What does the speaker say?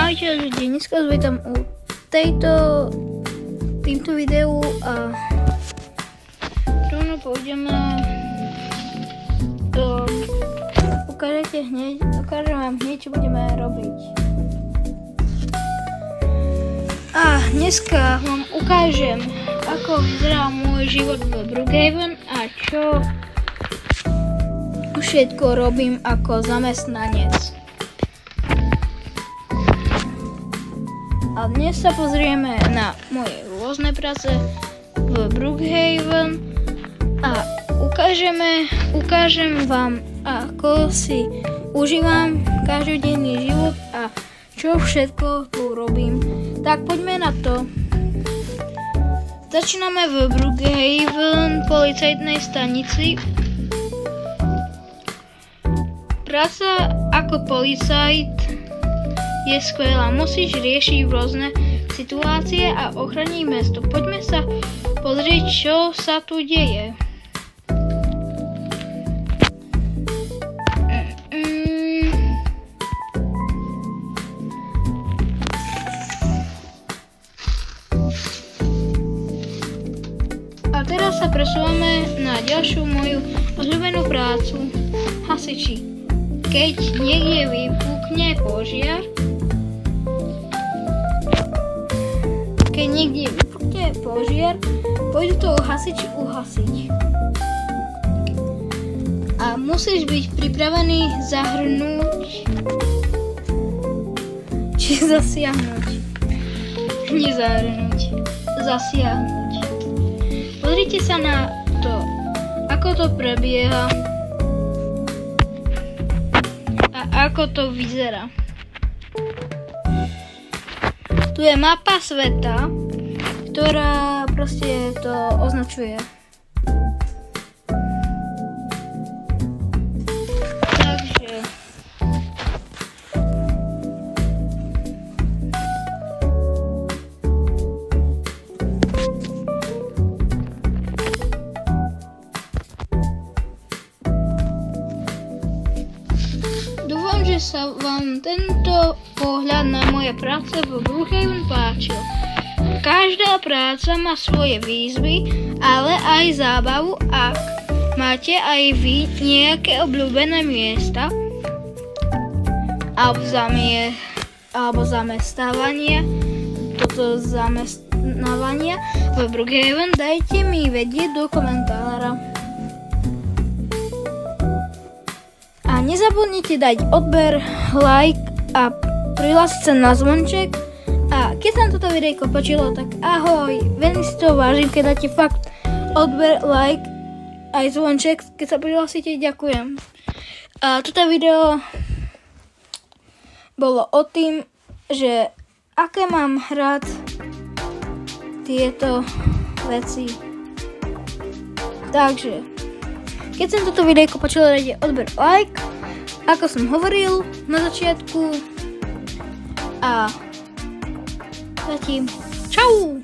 Ahojte ľudia, dneska vás vítam u týmto videu a rovno pôjdeme ukážem vám hneď, čo budeme robiť. A dneska vám ukážem, ako vyzerá môj život v Brookhaven a čo všetko robím ako zamestnanec. A dnes sa pozrieme na moje rôzne práce v Brookhaven a ukážem vám, ako si užívam každodenný život a čo všetko tu robím. Tak poďme na to. Začíname v Brookhaven policajtnej stanici. Práca ako policajt je skvelá. Musíš riešiť rôzne situácie a ochrániť mesto. Poďme sa pozrieť, čo sa tu deje. A teraz sa presúvame na ďalšiu moju obľúbenú prácu. Hasiči. Keď niekde vypukne požiar, pôjdu to hasiči uhasiť. A musíš byť pripravený zahrnúť či zasiahnuť. Nezahrnúť, zasiahnuť. Pozrite sa na to, ako to prebieha a ako to vyzerá. Tu je mapa sveta, ktorá proste to označuje. Takže dúfam, že sa vám tento pohľad na moje práce v Brookhaven páčil. Každá práca má svoje výzvy, ale aj zábavu. Ak máte aj vy nejaké obľúbené miesta alebo zamestnávania v Brookhaven, dajte mi vedieť do komentára. A nezabudnite dať odber, like a prihlásiť sa na zvonček. A keď sa toto videjko páčilo, tak ahoj, veľmi si to vážim, keď dáte fakt odber, like aj zvonček, keď sa prihlásite, ďakujem. A toto video bolo o tým, že aké mám rád tieto veci. Takže keď sa toto videjko páčilo, dajte odber, like, ako som hovoril na začiatku. A zatím čau!